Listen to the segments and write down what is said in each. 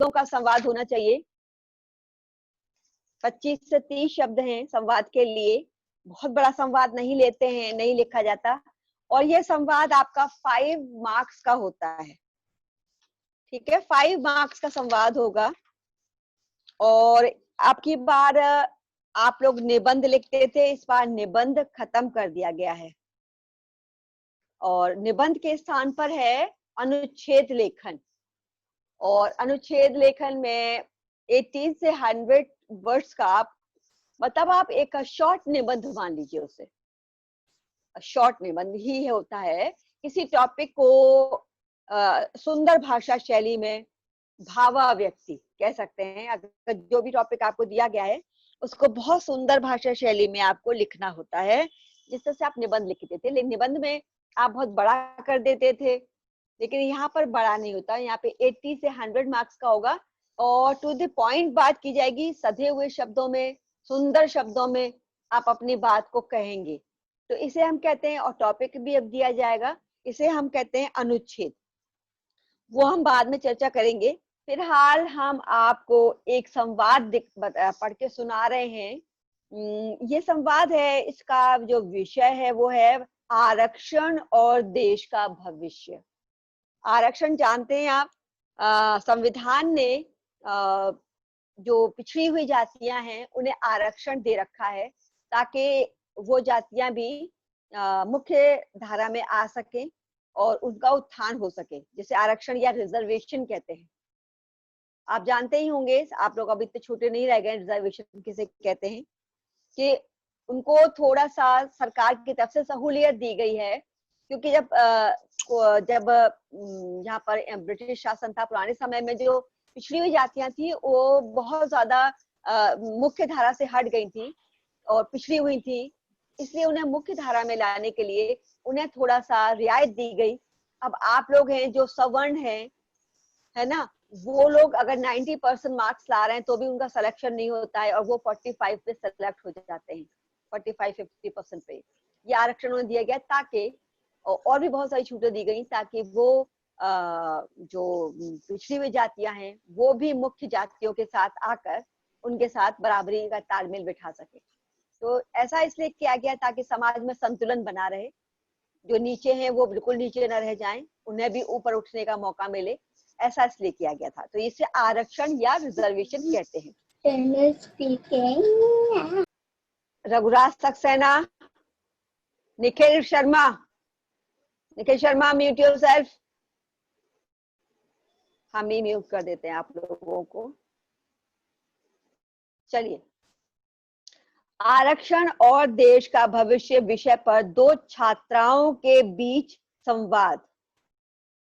शब्दों का संवाद होना चाहिए। 25 से 30 शब्द हैं संवाद के लिए। बहुत बड़ा संवाद नहीं लेते हैं, नहीं लिखा जाता। और ये संवाद आपका 5 मार्क्स का होता है। ठीक है, 5 मार्क्स का संवाद होगा। और आपकी बार आप लोग निबंध लिखते थे, इस बार निबंध खत्म कर दिया गया है और निबंध के स्थान पर है अनुच्छेद लेखन। और अनुच्छेद लेखन में 80 से 100 वर्ड्स का आप मतलब आप एक शॉर्ट निबंध मान लीजिए, उसे शॉर्ट निबंध ही होता है। किसी टॉपिक को सुंदर भाषा शैली में भावाव्यक्ति कह सकते हैं। अगर जो भी टॉपिक आपको दिया गया है उसको बहुत सुंदर भाषा शैली में आपको लिखना होता है, जिस तरह से आप निबंध लिखते थे। लेकिन निबंध में आप बहुत बड़ा कर देते थे, लेकिन यहाँ पर बड़ा नहीं होता। यहाँ पे 80 से 100 मार्क्स का होगा और टू द पॉइंट बात की जाएगी। सधे हुए शब्दों में, सुंदर शब्दों में आप अपनी बात को कहेंगे, तो इसे हम कहते हैं। और टॉपिक भी अब दिया जाएगा, इसे हम कहते हैं अनुच्छेद। वो हम बाद में चर्चा करेंगे। फिलहाल हम आपको एक संवाद पढ़ के सुना रहे हैं। ये संवाद है, इसका जो विषय है वो है आरक्षण और देश का भविष्य। आरक्षण जानते हैं आप, संविधान ने जो पिछड़ी हुई जातियां हैं उन्हें आरक्षण दे रखा है ताकि वो जातियां भी मुख्य धारा में आ सकें और उनका उत्थान हो सके, जिसे आरक्षण या रिजर्वेशन कहते हैं। आप जानते ही होंगे, आप लोग अभी इतने छोटे नहीं रह गए, रिजर्वेशन किसे कहते हैं, कि उनको थोड़ा सा सरकार की तरफ से सहूलियत दी गई है। क्योंकि जब यहाँ पर ब्रिटिश शासन था, पुराने समय में जो पिछड़ी हुई जातियां थी वो बहुत ज्यादा मुख्य धारा से हट गई थी और पिछड़ी हुई थी, इसलिए उन्हें मुख्य धारा में लाने के लिए उन्हें थोड़ा सा रियायत दी गई। अब आप लोग हैं जो सवर्ण हैं, है ना, वो लोग अगर 90% मार्क्स ला रहे हैं तो भी उनका सिलेक्शन नहीं होता है और वो 45 पे सेलेक्ट हो जाते हैं, 45-50% पे। ये आरक्षण उन्हें दिया गया ताकि, और भी बहुत सारी छूटें दी गई ताकि वो जो पिछड़ी हुई जातियां हैं वो भी मुख्य जातियों के साथ आकर उनके साथ बराबरी का तालमेल बिठा सके। तो ऐसा इसलिए किया गया ताकि समाज में संतुलन बना रहे, जो नीचे हैं वो बिल्कुल नीचे न रह जाएं, उन्हें भी ऊपर उठने का मौका मिले, ऐसा इसलिए किया गया था। तो इसे आरक्षण या रिजर्वेशन कहते हैं। Raghuraj Saxena, Nikhil Sharma, mute yourself. हम ही म्यूट कर देते हैं आप लोगों को। चलिए, आरक्षण और देश का भविष्य विषय पर 2 छात्राओं के बीच संवाद।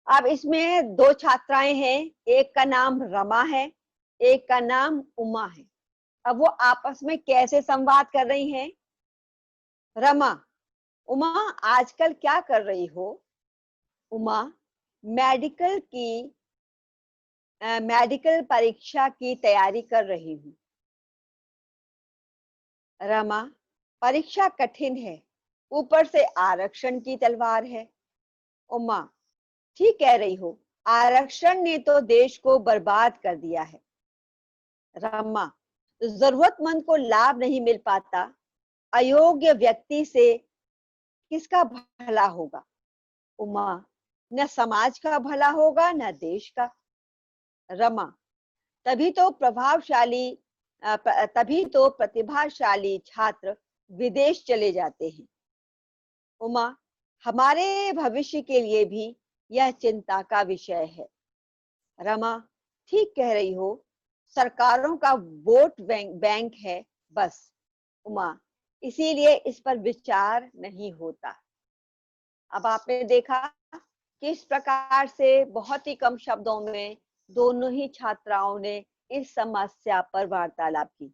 अब इसमें 2 छात्राएं हैं, एक का नाम रमा है, एक का नाम उमा है। अब वो आपस में कैसे संवाद कर रही हैं? रमा, उमा आजकल क्या कर रही हो? उमा, मेडिकल परीक्षा की तैयारी कर रही हूँ। रमा, परीक्षा कठिन है, ऊपर से आरक्षण की तलवार है। उमा, ठीक कह रही हो, आरक्षण ने तो देश को बर्बाद कर दिया है। रमा, जरूरतमंद को लाभ नहीं मिल पाता, अयोग्य व्यक्ति से किसका भला होगा? उमा, न समाज का भला होगा न देश का। रमा, तभी तो प्रतिभाशाली छात्र विदेश चले जाते हैं। उमा, हमारे भविष्य के लिए भी यह चिंता का विषय है। रमा, ठीक कह रही हो, सरकारों का वोट बैंक है बस। उमा, इसीलिए इस पर विचार नहीं होता। अब आपने देखा किस प्रकार से बहुत ही कम शब्दों में दोनों ही छात्राओं ने इस समस्या पर वार्तालाप की।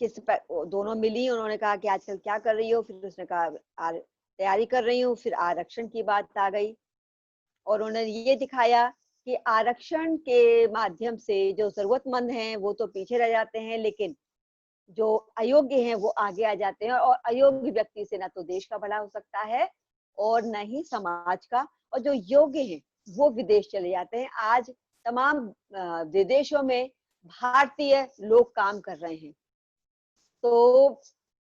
दोनों मिली, उन्होंने कहा कि आजकल क्या कर रही हो, फिर उसने कहा तैयारी कर रही हूँ, फिर आरक्षण की बात आ गई और उन्होंने ये दिखाया कि आरक्षण के माध्यम से जो जरूरतमंद हैं वो तो पीछे रह जाते हैं, लेकिन जो अयोग्य हैं वो आगे आ जाते हैं। और अयोग्य व्यक्ति से ना तो देश का भला हो सकता है और न ही समाज का, और जो योग्य हैं वो विदेश चले जाते हैं। आज तमाम विदेशों में भारतीय लोग काम कर रहे हैं। तो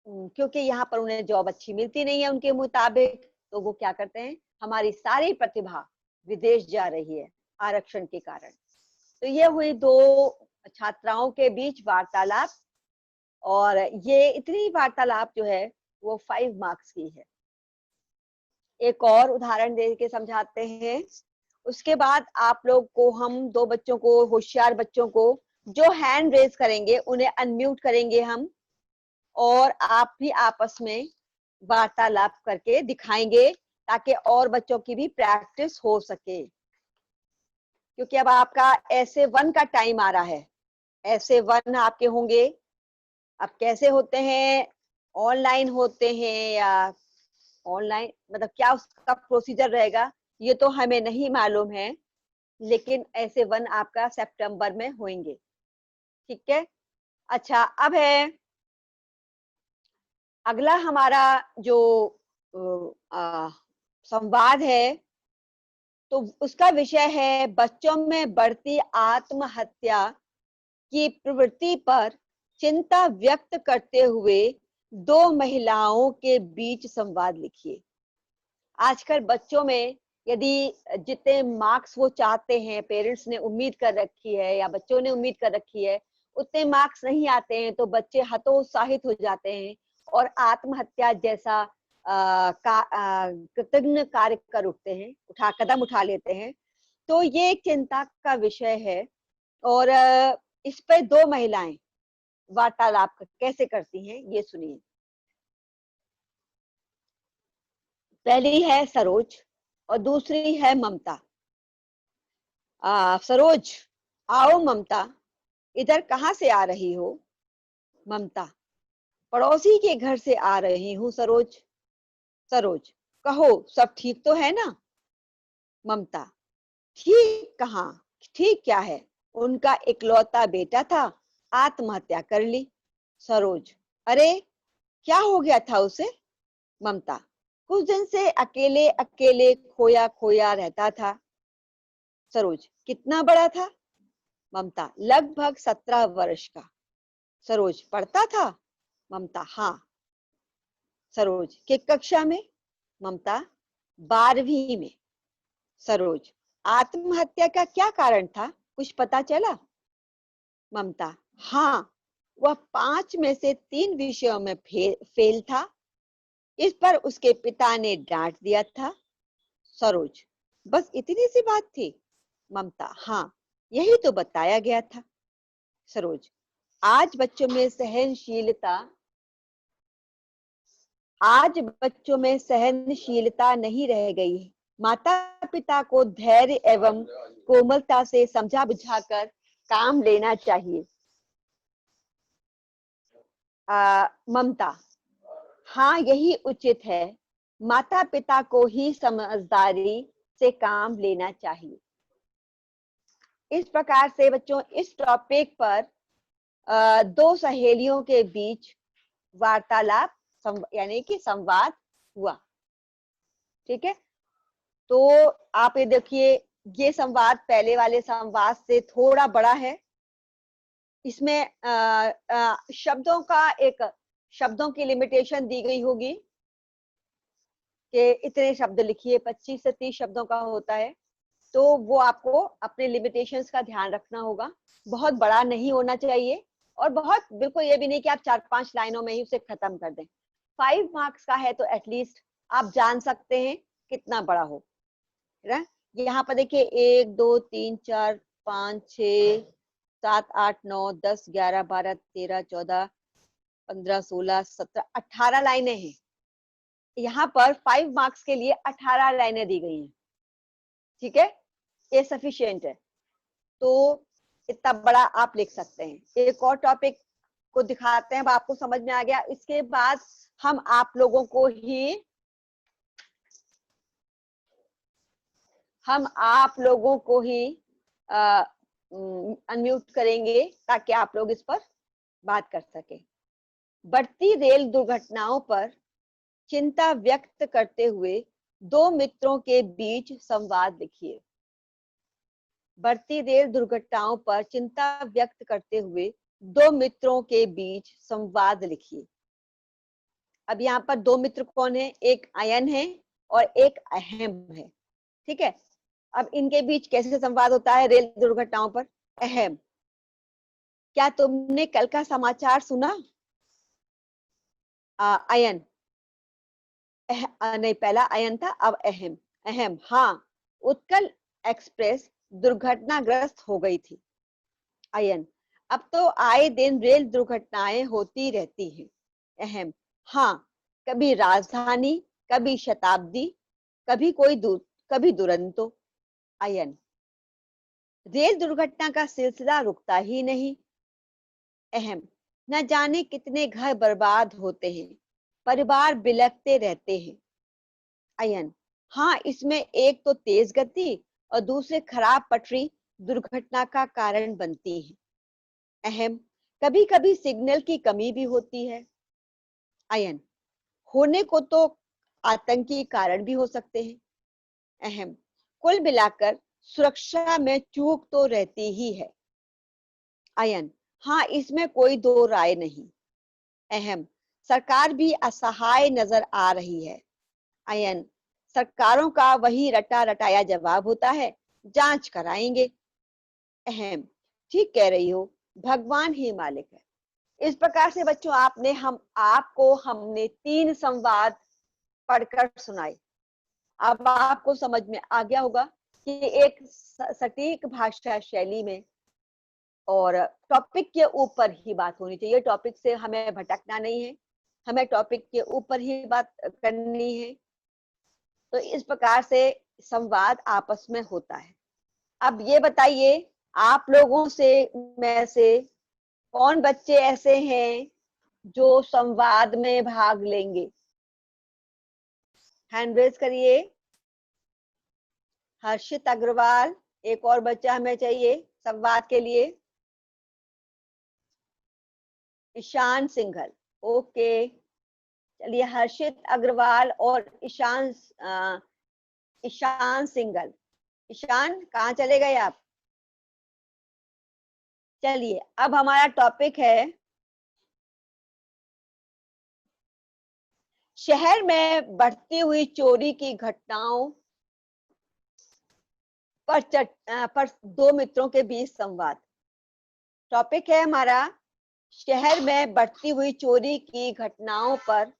क्योंकि यहाँ पर उन्हें जॉब अच्छी मिलती नहीं है उनके मुताबिक, तो वो क्या करते हैं, हमारी सारी प्रतिभा विदेश जा रही है आरक्षण के कारण। तो ये हुई दो छात्राओं के बीच वार्तालाप, और ये इतनी वार्तालाप जो है वो 5 मार्क्स की है। एक और उदाहरण दे के समझाते हैं। उसके बाद आप लोग को, हम दो बच्चों को, होशियार बच्चों को जो हैंड रेज करेंगे उन्हें अनम्यूट करेंगे हम, और आप भी आपस में वार्तालाप करके दिखाएंगे ताकि और बच्चों की भी प्रैक्टिस हो सके। क्योंकि अब आपका ऐसे 1 का टाइम आ रहा है, ऐसे 1 आपके होंगे। अब कैसे होते हैं, ऑनलाइन होते हैं या ऑनलाइन, मतलब क्या उसका प्रोसीजर रहेगा ये तो हमें नहीं मालूम है, लेकिन ऐसे 1 आपका सितंबर में होंगे। ठीक है। अच्छा, अब है अगला हमारा जो संवाद है, तो उसका विषय है बच्चों में बढ़ती आत्महत्या की प्रवृत्ति पर चिंता व्यक्त करते हुए 2 महिलाओं के बीच संवाद लिखिए। आजकल बच्चों में यदि जितने मार्क्स वो चाहते हैं, पेरेंट्स ने उम्मीद कर रखी है या बच्चों ने उम्मीद कर रखी है, उतने मार्क्स नहीं आते हैं तो बच्चे हतोत्साहित हो जाते हैं और आत्महत्या जैसा कृतघ्न कार्य कर उठते हैं, कदम उठा लेते हैं। तो ये एक चिंता का विषय है, और इस पे 2 महिलाएं वार्तालाप कैसे करती हैं ये सुनिए। पहली है सरोज और दूसरी है ममता। सरोज, आओ ममता, इधर कहाँ से आ रही हो? ममता, पड़ोसी के घर से आ रही हूँ सरोज। सरोज, कहो सब ठीक तो है ना? ममता, ठीक कहाँ, ठीक क्या है, उनका इकलौता बेटा था, आत्महत्या कर ली। सरोज, अरे क्या हो गया था उसे? ममता, कुछ दिन से अकेले अकेले खोया खोया रहता था। सरोज, कितना बड़ा था? ममता, लगभग 17 वर्ष का। सरोज, पढ़ता था? ममता, हाँ। सरोज, किस कक्षा में? ममता, 12वीं में। सरोज, आत्महत्या का क्या कारण था, कुछ पता चला? ममता, हाँ, वह 5 में से 3 विषयों में फेल था, इस पर उसके पिता ने डांट दिया था। सरोज, बस इतनी सी बात थी? ममता, हाँ, यही तो बताया गया था। सरोज, आज बच्चों में सहनशीलता नहीं रह गई है। माता पिता को धैर्य एवं कोमलता से समझा बुझाकर काम लेना चाहिए। ममता, हाँ, यही उचित है, माता पिता को ही समझदारी से काम लेना चाहिए। इस प्रकार से बच्चों इस टॉपिक पर 2 सहेलियों के बीच वार्तालाप यानी कि संवाद हुआ। ठीक है। तो आप ये देखिए, ये संवाद पहले वाले संवाद से थोड़ा बड़ा है। इसमें शब्दों की लिमिटेशन दी गई होगी कि इतने शब्द लिखिए, 25 से 30 शब्दों का होता है, तो वो आपको अपने लिमिटेशंस का ध्यान रखना होगा। बहुत बड़ा नहीं होना चाहिए और बहुत बिल्कुल ये भी नहीं कि आप 4-5 लाइनों में ही उसे खत्म कर दें। 5 मार्क्स का है तो एटलीस्ट आप जान सकते हैं कितना बड़ा हो। यहाँ पर देखिए 1 2 3 4 5 6 7 8 9 10 11 12 13 14 15 16 17 18 लाइनें हैं। यहाँ पर 5 मार्क्स के लिए 18 लाइनें दी गई हैं। ठीक है, ये सफिशिएंट है। तो इतना बड़ा आप लिख सकते हैं। एक और टॉपिक को दिखाते हैं, अब आपको समझ में आ गया। इसके बाद हम आप लोगों को ही अनम्यूट करेंगे ताकि आप लोग इस पर बात कर सके। बढ़ती रेल दुर्घटनाओं पर चिंता व्यक्त करते हुए 2 मित्रों के बीच संवाद लिखिए। बढ़ती रेल दुर्घटनाओं पर चिंता व्यक्त करते हुए दो मित्रों के बीच संवाद लिखिए। अब यहाँ पर दो मित्र कौन है? एक अयन है और एक अहम है। ठीक है, अब इनके बीच कैसे संवाद होता है रेल दुर्घटनाओं पर? अहम, क्या तुमने कल का समाचार सुना? अयन, नहीं, पहला अयन था, अब अहम। अहम, हाँ, उत्कल एक्सप्रेस दुर्घटनाग्रस्त हो गई थी। अयन, अब तो आए दिन रेल दुर्घटनाएं होती रहती हैं। अहम, हाँ, कभी राजधानी, कभी शताब्दी, कभी दुरंतो। अयन, रेल दुर्घटना का सिलसिला रुकता ही नहीं। अहम, न जाने कितने घर बर्बाद होते हैं, परिवार बिलखते रहते हैं। अयन, हाँ, इसमें एक तो तेज गति और दूसरे खराब पटरी दुर्घटना का कारण बनती है। अहम, कभी कभी सिग्नल की कमी भी होती है। अयन, होने को तो आतंकी कारण भी हो सकते हैं। अहम, कुल मिलाकर सुरक्षा में चूक तो रहती ही है। अयन, हाँ, इसमें कोई दो राय नहीं। अहम, सरकार भी असहाय नजर आ रही है। अयन, सरकारों का वही रटा रटाया जवाब होता है, जांच कराएंगे। अहम, ठीक कह रही हो, भगवान ही मालिक है। इस प्रकार से बच्चों आपको हमने 3 संवाद पढ़कर सुनाए। अब आपको समझ में आ गया होगा कि एक सटीक भाषा शैली में और टॉपिक के ऊपर ही बात होनी चाहिए। टॉपिक से हमें भटकना नहीं है, हमें टॉपिक के ऊपर ही बात करनी है। तो इस प्रकार से संवाद आपस में होता है। अब ये बताइए, आप लोगों से में से कौन बच्चे ऐसे हैं जो संवाद में भाग लेंगे? हैंड रेज करिए। हर्षित अग्रवाल, एक और बच्चा हमें चाहिए संवाद के लिए। ईशान सिंघल, ओके, चलिए हर्षित अग्रवाल और ईशान सिंघल। ईशान, कहाँ चले गए आप? चलिए, अब हमारा टॉपिक है शहर में बढ़ती हुई चोरी की घटनाओं पर दो मित्रों के बीच संवाद। टॉपिक है हमारा शहर में बढ़ती हुई चोरी की घटनाओं पर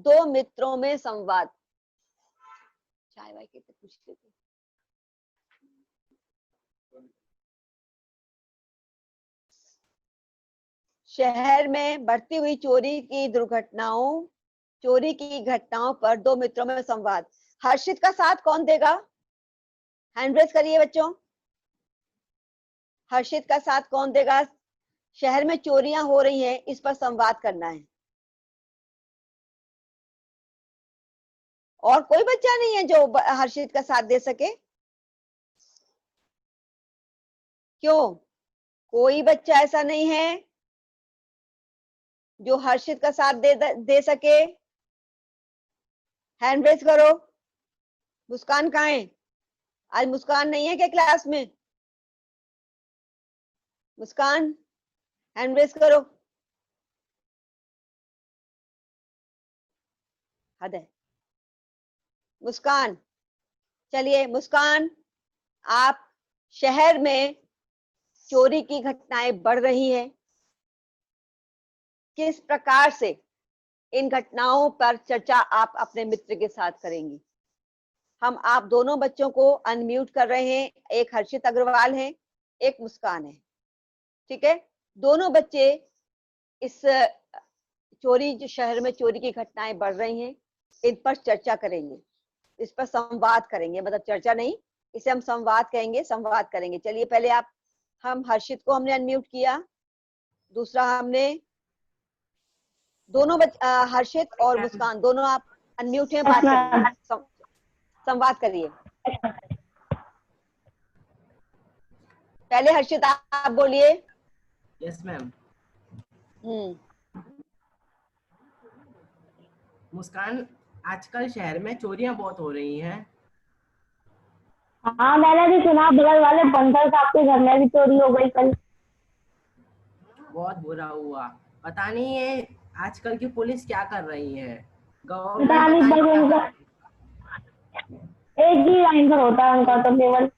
दो मित्रों में संवाद। चाय वाय के पूछ लेते। शहर में बढ़ती हुई चोरी की घटनाओं पर दो मित्रों में संवाद। हर्षित का साथ कौन देगा? हैंड रेज करिए बच्चों। हर्षित का साथ कौन देगा? शहर में चोरियां हो रही हैं, इस पर संवाद करना है। और कोई बच्चा नहीं है जो हर्षित का साथ दे सके? क्यों? कोई बच्चा ऐसा नहीं है जो हर्षित का साथ दे सके? हैंड रेज करो। मुस्कान कहाँ है? आज मुस्कान नहीं है क्या क्लास में? मुस्कान, हैंड रेज करो। हद है। मुस्कान, चलिए मुस्कान, आप शहर में चोरी की घटनाएं बढ़ रही हैं, किस प्रकार से इन घटनाओं पर चर्चा आप अपने मित्र के साथ करेंगी? हम आप दोनों बच्चों को अनम्यूट कर रहे हैं। एक हर्षित अग्रवाल है, एक मुस्कान है। ठीक है, दोनों बच्चे इस जो शहर में चोरी की घटनाएं बढ़ रही हैं, इन पर चर्चा करेंगे, इस पर संवाद करेंगे। मतलब चर्चा नहीं, इसे हम संवाद कहेंगे, संवाद करेंगे। चलिए पहले हम हर्षित को हमने अनम्यूट किया, दूसरा हमने हर्षित और मुस्कान दोनों आप अनम्यूट हैं, बात करिए, संवाद करिए। पहले हर्षित आप बोलिए। Yes ma'am. मुस्कान, आजकल शहर में चोरियां बहुत हो रही हैं हाँ मैंने भी सुना, बगल वाले बंदर साहब के घर में भी चोरी हो गई कल। बहुत बुरा हुआ। पता नहीं ये आजकल की पुलिस क्या कर रही है, पता गवर्नमेंट नहीं, पता नहीं बस क्या कर उनका रही एक ही लाइन पर होता है उनका तो केवल। है।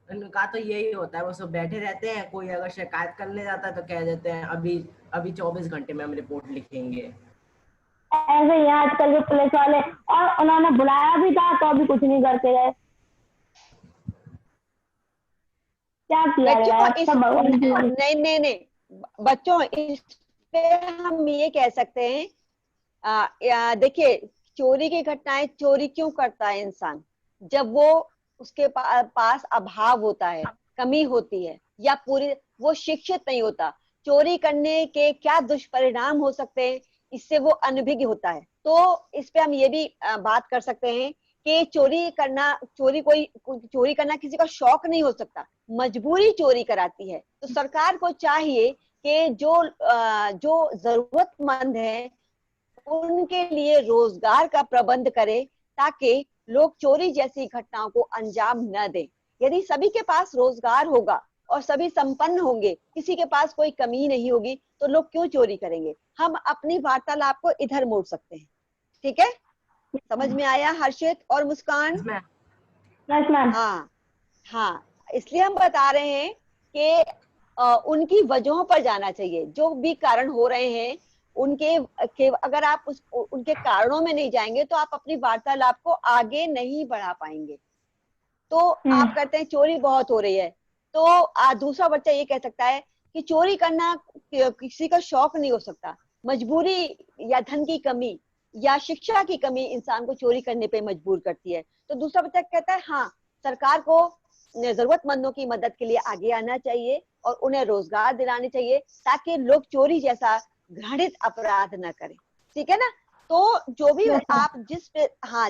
उनका तो यही होता है, वो सब बैठे रहते हैं, कोई अगर शिकायत करने जाता है तो कह देते हैं अभी अभी 24 घंटे में हम रिपोर्ट लिखेंगे। ऐसे ही है आजकल के पुलिस वाले। और उन्होंने बुलाया भी था तो अभी कुछ नहीं करके गए। क्या किया बच्चों जाए, अब इस सब भगवान की मर्जी। नहीं नहीं नहीं बच्चों, इस पे हम ये कह सकते हैं, देखिए, चोरी की घटनाएं, चोरी क्यों करता है इंसान? जब वो उसके पास अभाव होता है, कमी होती है, या पूरी वो शिक्षित नहीं होता। चोरी करने के क्या दुष्परिणाम हो सकते हैं, इससे वो अनभिज्ञ होता है। तो इस पे हम ये भी बात कर सकते हैं कि चोरी करना किसी का शौक नहीं हो सकता, मजबूरी चोरी कराती है। तो सरकार को चाहिए कि जो जरूरतमंद है उनके लिए रोजगार का प्रबंध करे, ताकि लोग चोरी जैसी घटनाओं को अंजाम न दें। यदि सभी के पास रोजगार होगा और सभी संपन्न होंगे, किसी के पास कोई कमी नहीं होगी, तो लोग क्यों चोरी करेंगे? हम अपनी वार्तालाप को इधर मोड़ सकते हैं। ठीक है, समझ में आया हर्षित और मुस्कान? इसमें यस मैम। हाँ हाँ, इसलिए हम बता रहे हैं कि उनकी वजहों पर जाना चाहिए। जो भी कारण हो रहे हैं अगर आप उनके कारणों में नहीं जाएंगे तो आप अपनी वार्तालाप को आगे नहीं बढ़ा पाएंगे। तो आप कहते हैं चोरी बहुत हो रही है, तो दूसरा बच्चा ये कह सकता है कि चोरी करना किसी का शौक नहीं हो सकता, मजबूरी या धन की कमी या शिक्षा की कमी इंसान को चोरी करने पे मजबूर करती है। तो दूसरा बच्चा कहता है हाँ, सरकार को जरूरतमंदों की मदद के लिए आगे आना चाहिए और उन्हें रोजगार दिलाने चाहिए, ताकि लोग चोरी जैसा घृणित अपराध न करें। ठीक है ना? तो जो भी यस मैम। आप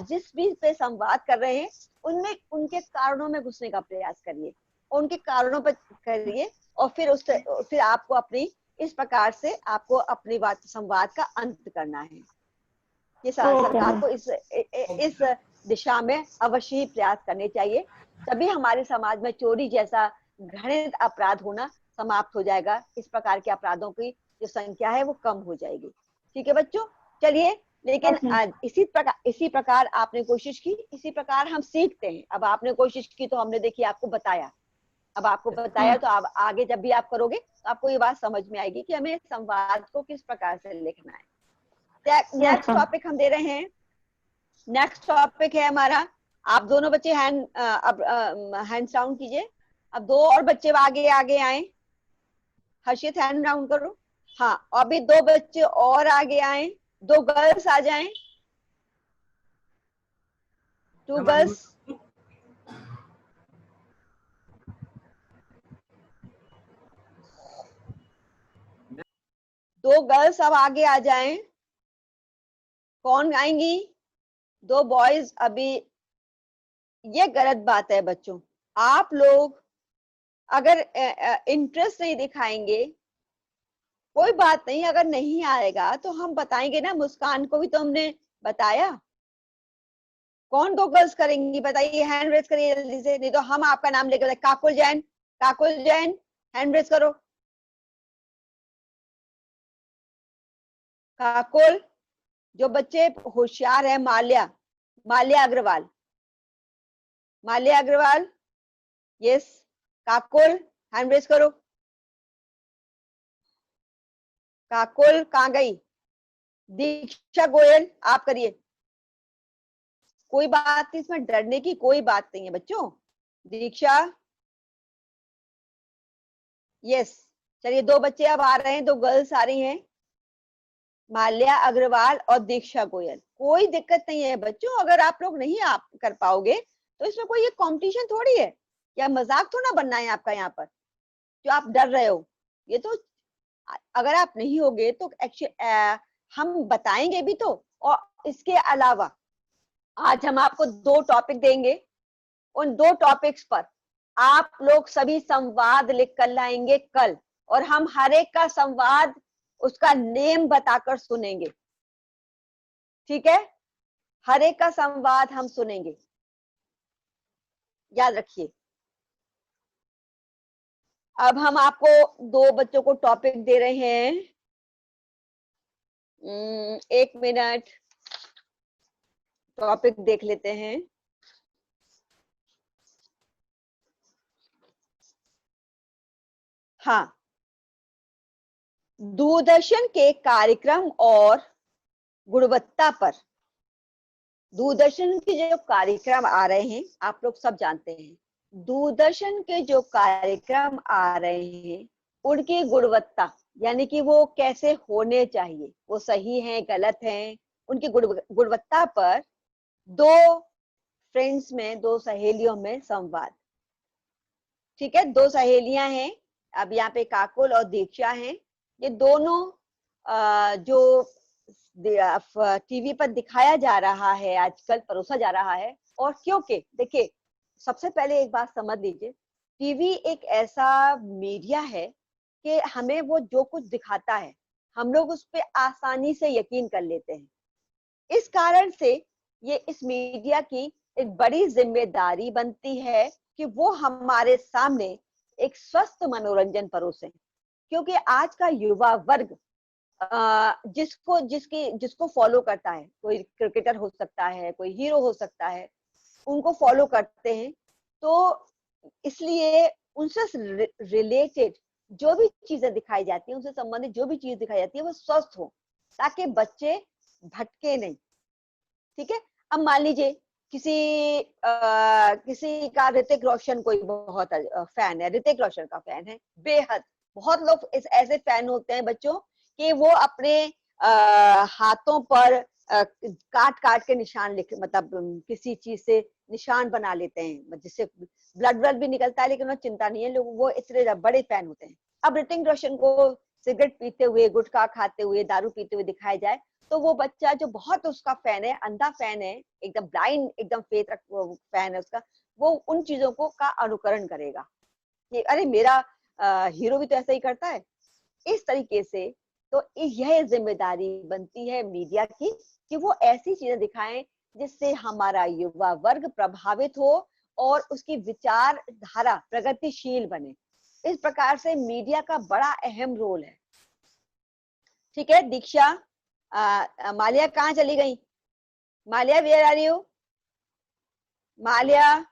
जिस भी पे संवाद कर रहे हैं, उनमें उनके कारणों में घुसने का प्रयास करिए, उनके कारणों पर करिए, और फिर आपको अपनी इस प्रकार से आपको अपनी बात संवाद का अंत करना है। ये ओके सरकार मैम। को इस दिशा में अवश्य ही प्रयास करने चाहिए। तभी हमारे समाज में चोरी जैसा घृणित अपराध होना समाप्त हो जाएगा। इस प्रकार के अपराधों की जो संख्या है वो कम हो जाएगी। ठीक है बच्चों, चलिए। लेकिन यस मैम। इसी प्रकार आपने कोशिश की, इसी प्रकार हम सीखते हैं। अब आपने कोशिश की तो हमने देखिए आपको बताया, अब आपको बताया तो आप आगे जब भी आप करोगे तो आपको ये बात समझ में आएगी कि हमें संवाद को किस प्रकार से लिखना है। Yes next ma'am. टॉपिक हम दे रहे हैं। नेक्स्ट टॉपिक है हमारा, आप दोनों बच्चे अब हैंड डाउन कीजिए। अब दो और बच्चे आगे आगे आए। हर्षित हैंड डाउन करो। हाँ, अभी दो बच्चे और आगे आए, दो गर्ल्स आ जाएं, टू हमारी गर्ल्स। दो गर्ल्स अब आगे आ जाएं। कौन आएंगी? दो बॉयज अभी। ये गलत बात है बच्चों, आप लोग अगर इंटरेस्ट नहीं दिखाएंगे, कोई बात नहीं, अगर नहीं आएगा तो हम बताएंगे ना। मुस्कान को भी तो हमने बताया। कौन दो गर्ल्स करेंगी बताइए, हैंड रेज करिए जल्दी से, नहीं तो हम आपका नाम लेकर काकुल जैन। काकुल जैन, हैंड रेज करो। काकुल। जो बच्चे होशियार है, Malya, Malya Agarwal, Malya Agarwal. Yes, Kakul, hand raise करो। काकुल कहाँ गई? दीक्षा गोयल, आप करिए। कोई बात नहीं, इसमें डरने की कोई बात नहीं है बच्चों। दीक्षा, यस। चलिए, दो बच्चे अब आ रहे हैं, दो गर्ल्स आ रही हैं, माल्या अग्रवाल और दीक्षा गोयल। कोई दिक्कत नहीं है बच्चों, अगर आप लोग नहीं आप कर पाओगे तो इसमें कोई ये कंपटीशन थोड़ी है, या मजाक थोड़ा बनना है आपका यहाँ पर, जो आप डर रहे हो। ये तो अगर आप नहीं होगे तो एक्चुअली हम बताएंगे भी तो। और इसके अलावा आज हम आपको दो टॉपिक देंगे, उन दो टॉपिक्स पर आप लोग सभी संवाद लिख कर लाएंगे कल, और हम हर एक का संवाद उसका नेम बताकर सुनेंगे। ठीक है, हर एक का संवाद हम सुनेंगे। याद रखिए। अब हम आपको 2 बच्चों को टॉपिक दे रहे हैं। 1 मिनट, टॉपिक देख लेते हैं। हाँ, दूरदर्शन के कार्यक्रम और गुणवत्ता पर। दूरदर्शन के जो कार्यक्रम आ रहे हैं, आप लोग सब जानते हैं, दूरदर्शन के जो कार्यक्रम आ रहे हैं उनकी गुणवत्ता, यानी कि वो कैसे होने चाहिए, वो सही है गलत है, उनकी गुणवत्ता पर 2 फ्रेंड्स में, 2 सहेलियों में संवाद। ठीक है, 2 सहेलियां हैं, अब यहाँ पे काकुल और दीक्षा हैं। ये दोनों जो टीवी पर दिखाया जा रहा है, आजकल परोसा जा रहा है। और क्योंकि देखिए, सबसे पहले एक बात समझ लीजिए, टीवी एक ऐसा मीडिया है कि हमें वो जो कुछ दिखाता है हम लोग उस पर आसानी से यकीन कर लेते हैं। इस कारण से ये इस मीडिया की एक बड़ी जिम्मेदारी बनती है कि वो हमारे सामने एक स्वस्थ मनोरंजन परोसे, क्योंकि आज का युवा वर्ग जिसको फॉलो करता है, कोई क्रिकेटर हो सकता है, कोई हीरो हो सकता है, उनको फॉलो करते हैं। तो इसलिए उनसे रिलेटेड जो भी चीजें दिखाई जाती है, उनसे संबंधित जो भी चीज दिखाई जाती है वो स्वस्थ हो, ताकि बच्चे भटके नहीं। ठीक है, अब मान लीजिए किसी का ऋतिक रोशन कोई बहुत फैन है, ऋतिक रोशन का फैन है बेहद। बहुत लोग ऐसे फैन होते हैं बच्चों कि वो अपने हाथों पर काट काट के निशान लिख, मतलब किसी चीज से निशान बना लेते हैं, जिससे ब्लड ब्लड भी निकलता है, लेकिन वो चिंता नहीं है, लोग वो इतने बड़े फैन होते हैं। अब ऋतिक रोशन को सिगरेट पीते हुए, गुटखा खाते हुए, दारू पीते हुए दिखाया जाए, तो वो बच्चा जो बहुत उसका फैन है, अंधा फैन है, एकदम ब्लाइंड, एकदम फेथ फैन है उसका, वो उन चीजों को का अनुकरण करेगा कि अरे मेरा हीरो भी तो ऐसा ही करता है। इस तरीके से तो यह जिम्मेदारी बनती है मीडिया की कि वो ऐसी चीजें दिखाएं जिससे हमारा युवा वर्ग प्रभावित हो और उसकी विचारधारा प्रगतिशील बने। इस प्रकार से मीडिया का बड़ा अहम रोल है। ठीक है, दीक्षा, मालिया कहाँ चली गई? Maliya, where are you? Maliya,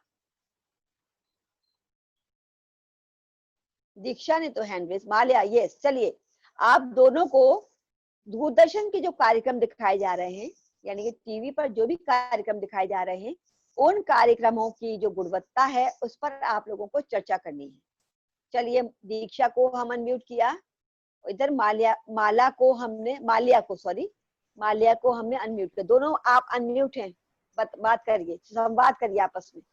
Diksha ने तो हैंड रेज, मालिया यस। चलिए, आप दोनों को दूरदर्शन के जो कार्यक्रम दिखाए जा रहे हैं, यानी कि टीवी पर जो भी कार्यक्रम दिखाए जा रहे हैं, उन कार्यक्रमों की जो गुणवत्ता है उस पर आप लोगों को चर्चा करनी है। चलिए, दीक्षा को हम अनम्यूट किया, इधर मालिया को हमने अनम्यूट किया। दोनों आप अनम्यूट हैं, बात करिए, संवाद करिए आपस में।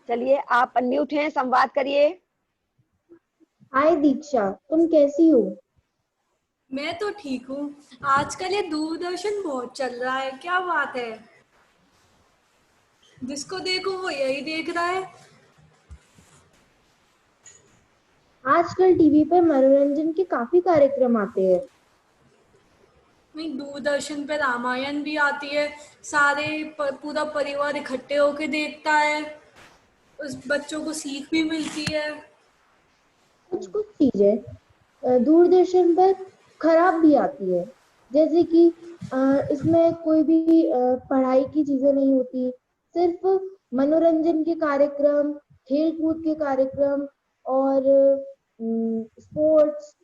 चलिए, आप अनम्यूट हैं, संवाद करिए। हाय दीक्षा, तुम कैसी हो? मैं तो ठीक हूँ। आजकल ये दूरदर्शन बहुत चल रहा है, क्या बात है, जिसको देखो वो यही देख रहा है। आजकल टीवी पर मनोरंजन के काफी कार्यक्रम आते हैं। नहीं, दूरदर्शन पे रामायण भी आती है, पूरा परिवार इकट्ठे होके देखता है, उस बच्चों को सीख भी मिलती है। कुछ कुछ चीजें दूरदर्शन पर खराब भी आती है, जैसे कि इसमें कोई भी पढ़ाई की चीजें नहीं होती, सिर्फ मनोरंजन के कार्यक्रम, खेल कूद के कार्यक्रम और स्पोर्ट्स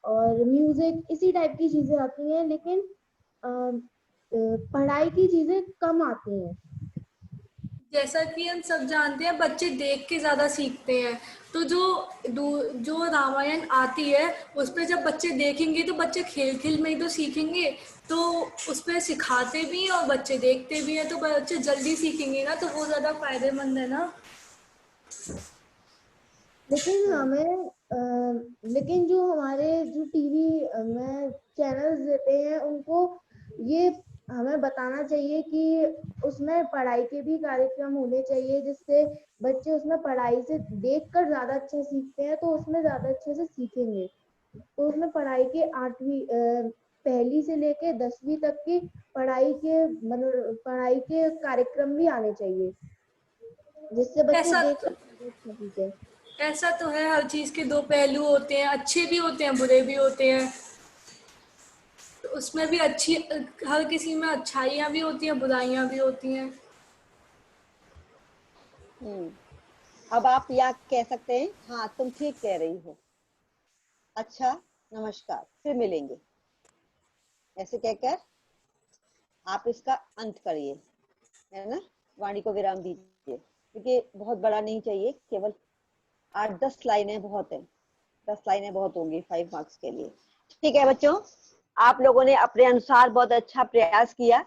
और म्यूजिक, इसी टाइप की चीजें आती हैं, लेकिन पढ़ाई की चीजें कम आती हैं। जैसा कि हम सब जानते हैं, बच्चे देख के ज़्यादा सीखते हैं, तो जो रामायण आती है उस पर जब बच्चे देखेंगे तो बच्चे खेल खेल में ही तो सीखेंगे, तो उस पर सिखाते भी हैं और बच्चे देखते भी हैं, तो बच्चे जल्दी सीखेंगे ना, तो वो ज़्यादा फायदेमंद है ना। लेकिन जो हमारे जो टीवी में चैनल्स देते हैं, उनको ये हमें बताना चाहिए कि उसमें पढ़ाई के भी कार्यक्रम होने चाहिए, जिससे बच्चे उसमें पढ़ाई से देखकर ज्यादा अच्छा सीखते हैं, तो उसमें ज्यादा अच्छे से सीखेंगे। तो उसमें पढ़ाई के 8वीं पहली से लेके 10वीं तक की पढ़ाई के कार्यक्रम भी आने चाहिए, जिससे बच्चे ऐसा देख सकें। ऐसा तो है, हर चीज के दो पहलू होते हैं, अच्छे भी होते हैं बुरे भी होते हैं। तो उसमें भी अच्छी, हर किसी में अच्छाइयाँ भी होती हैं बुराइयाँ भी होती हैं। अब आप या कह सकते हैं हाँ तुम ठीक कह रही हो, अच्छा नमस्कार फिर मिलेंगे, ऐसे कहकर आप इसका अंत करिए, है ना, वाणी को विराम दीजिए, क्योंकि बहुत बड़ा नहीं चाहिए, केवल 8-10 लाइनें बहुत है, 10 लाइनें बहुत होंगी 5 मार्क्स के लिए। ठीक है बच्चों, आप लोगों ने अपने अनुसार बहुत अच्छा प्रयास किया।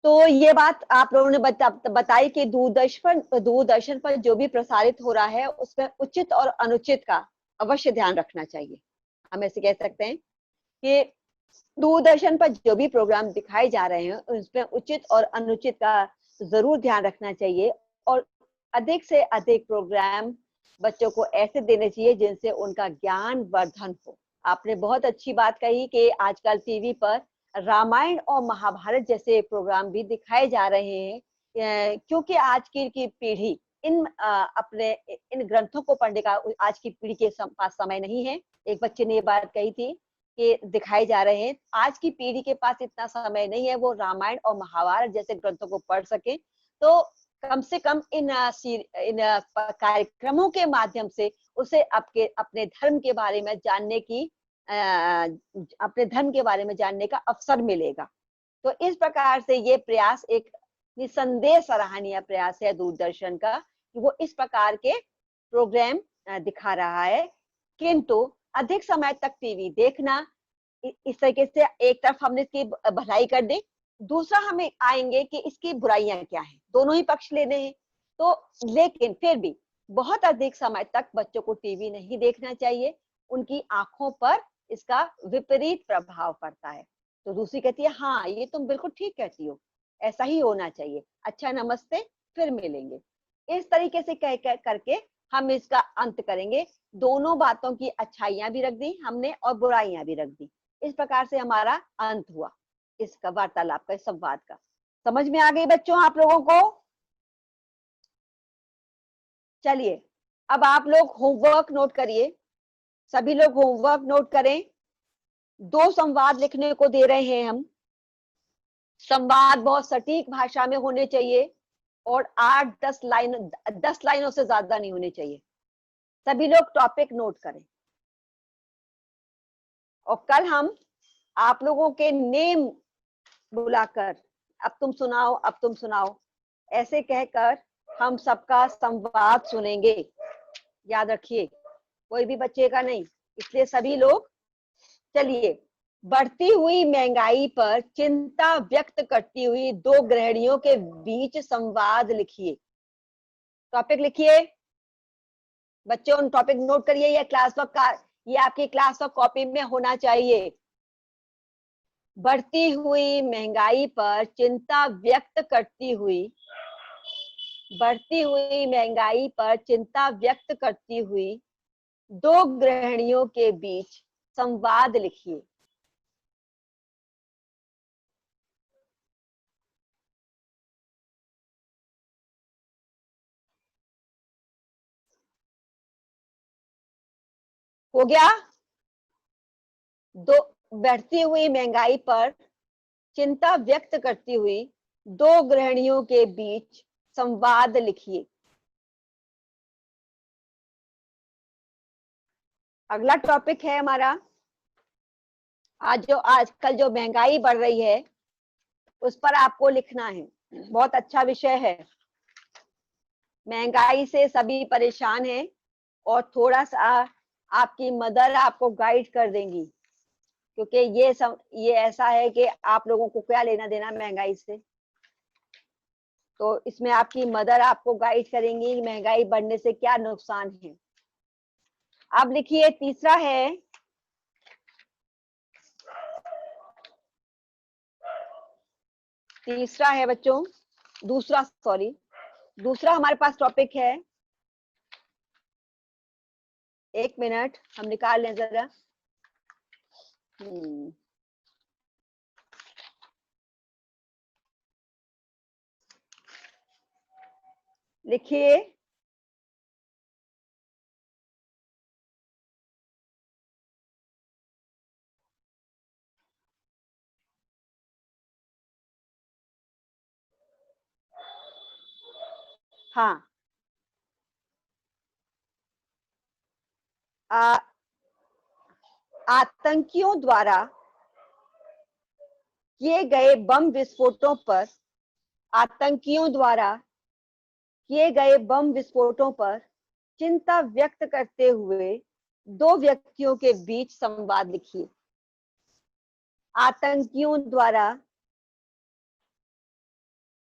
तो ये बात आप लोगों ने बताई कि दूरदर्शन पर जो भी प्रसारित हो रहा है उसमें उचित और अनुचित का अवश्य ध्यान रखना चाहिए। हम ऐसे कह सकते हैं कि दूरदर्शन पर जो भी प्रोग्राम दिखाए जा रहे हैं उसमें उचित और अनुचित का जरूर ध्यान रखना चाहिए, और अधिक से अधिक प्रोग्राम बच्चों को ऐसे देने चाहिए जिनसे उनका ज्ञान वर्धन हो। आपने बहुत अच्छी बात कही कि आजकल टीवी पर रामायण और महाभारत जैसे प्रोग्राम भी दिखाए जा रहे हैं, क्योंकि आज की पीढ़ी अपने इन ग्रंथों को पढ़ने का आज की पीढ़ी के पास समय नहीं है। एक बच्चे ने ये बात कही थी कि दिखाए जा रहे हैं, आज की पीढ़ी के पास इतना समय नहीं है वो रामायण और महाभारत जैसे ग्रंथों को पढ़ सके। तो कम से कम इन कार्यक्रमों के माध्यम से उसे अपने धर्म के बारे में जानने की अपने धर्म के बारे में जानने का अवसर मिलेगा। तो इस प्रकार से ये प्रयास एक निसंदेह सराहनीय प्रयास है दूरदर्शन का कि वो इस प्रकार के प्रोग्राम दिखा रहा है। किंतु अधिक समय तक टीवी देखना, इस तरीके से एक तरफ हमने इसकी भलाई कर दी, दूसरा हमें आएंगे कि इसकी बुराइयां क्या हैं, दोनों ही पक्ष लेने हैं। तो लेकिन फिर भी बहुत अधिक समय तक बच्चों को टीवी नहीं देखना चाहिए, उनकी आंखों पर इसका विपरीत प्रभाव पड़ता है। तो दूसरी कहती है हाँ ये तुम बिल्कुल ठीक कहती हो, ऐसा ही होना चाहिए, अच्छा नमस्ते फिर मिलेंगे। इस तरीके से कह करके हम इसका अंत करेंगे। दोनों बातों की अच्छाइयां भी रख दी हमने और बुराइयां भी रख दी। इस प्रकार से हमारा अंत हुआ इसका वार्तालाप का, इस संवाद का। समझ में आ गई बच्चों आप लोगों को? चलिए अब आप लोग होमवर्क नोट करिए, सभी लोग होमवर्क नोट करें। 2 संवाद लिखने को दे रहे हैं हम। संवाद बहुत सटीक भाषा में होने चाहिए और 8-10 लाइनों से ज्यादा नहीं होने चाहिए। सभी लोग टॉपिक नोट करें और कल हम आप लोगों के नेम बुलाकर अब तुम सुनाओ, अब तुम सुनाओ, ऐसे कहकर हम सबका संवाद सुनेंगे। याद रखिए कोई भी बचेगा नहीं, इसलिए सभी लोग। चलिए, बढ़ती हुई महंगाई पर चिंता व्यक्त करती हुई 2 गृहिणियों के बीच संवाद लिखिए। टॉपिक लिखिए बच्चों, उन टॉपिक नोट करिए, ये आपकी क्लास वर्क कॉपी में होना चाहिए। बढ़ती हुई महंगाई पर चिंता व्यक्त करती हुई, बढ़ती हुई महंगाई पर चिंता व्यक्त करती हुई 2 गृहिणियों के बीच संवाद लिखिए। हो गया? बढ़ती हुई महंगाई पर चिंता व्यक्त करती हुई 2 गृहिणियों के बीच संवाद लिखिए। अगला टॉपिक है हमारा, आजकल जो महंगाई बढ़ रही है उस पर आपको लिखना है। बहुत अच्छा विषय है, महंगाई से सभी परेशान हैं और थोड़ा सा आपकी मदर आपको गाइड कर देंगी, क्योंकि ये ऐसा है कि आप लोगों को क्या लेना देना महंगाई से। तो इसमें आपकी मदर आपको गाइड करेंगी महंगाई बढ़ने से क्या नुकसान है। अब लिखिए तीसरा है बच्चों, दूसरा हमारे पास टॉपिक है, 1 मिनट हम निकाल लें जरा, लिखिए। हाँ, आतंकियों द्वारा किए गए बम विस्फोटों पर, आतंकियों द्वारा किए गए बम विस्फोटों पर चिंता व्यक्त करते हुए दो व्यक्तियों के बीच संवाद लिखिए। आतंकियों द्वारा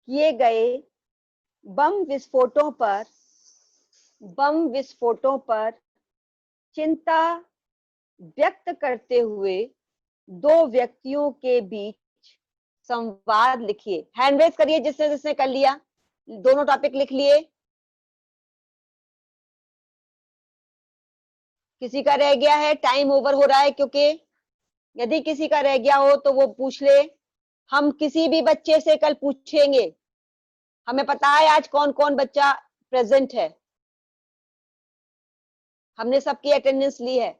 किए गए बम विस्फोटों पर चिंता व्यक्त करते हुए दो व्यक्तियों के बीच संवाद लिखिए। हैंड रेज करिए जिसने जिसने कर लिया, दोनों टॉपिक लिख लिए। किसी का रह गया है, टाइम ओवर हो रहा है, क्योंकि यदि किसी का रह गया हो तो वो पूछ ले। हम किसी भी बच्चे से कल पूछेंगे, हमें पता है आज कौन कौन बच्चा प्रेजेंट है, हमने सबकी अटेंडेंस ली है।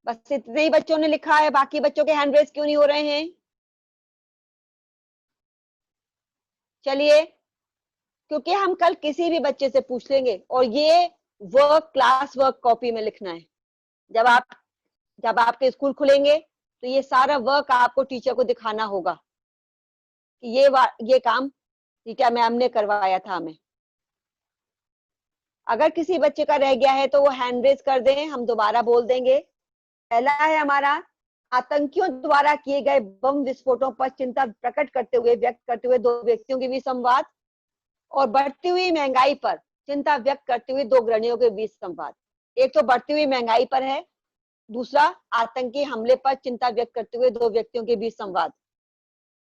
बस इतने ही बच्चों ने लिखा है, बाकी बच्चों के हैंड रेज क्यों नहीं हो रहे हैं? चलिए, क्योंकि हम कल किसी भी बच्चे से पूछ लेंगे और ये वर्क क्लास वर्क कॉपी में लिखना है। जब आपके स्कूल खुलेंगे तो ये सारा वर्क आपको टीचर को दिखाना होगा कि ये काम टीचर मैम ने करवाया था हमें। अगर किसी बच्चे का रह गया है तो वो हैंड रेज कर दें, हम दोबारा बोल देंगे। पहला है हमारा, आतंकियों द्वारा किए गए बम विस्फोटों पर चिंता व्यक्त करते हुए दो व्यक्तियों के बीच संवाद, और बढ़ती हुई महंगाई पर चिंता व्यक्त करते हुए दो ग्रणियों के बीच संवाद। एक तो बढ़ती हुई महंगाई पर है, दूसरा आतंकी हमले पर चिंता व्यक्त करते हुए दो व्यक्तियों के बीच संवाद।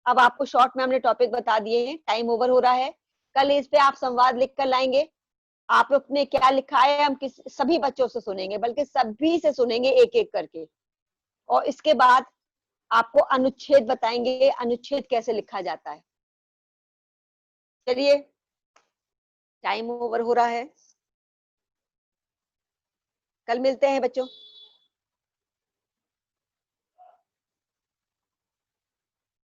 अब आपको शॉर्ट में हमने टॉपिक बता दिए हैं, टाइम ओवर हो रहा है। कल इस पे आप संवाद लिख कर लाएंगे। आपने क्या लिखा है हम सभी बच्चों से सुनेंगे, बल्कि सभी से सुनेंगे एक एक करके, और इसके बाद आपको अनुच्छेद बताएंगे, अनुच्छेद कैसे लिखा जाता है। चलिए, टाइम ओवर हो रहा है, कल मिलते हैं बच्चों।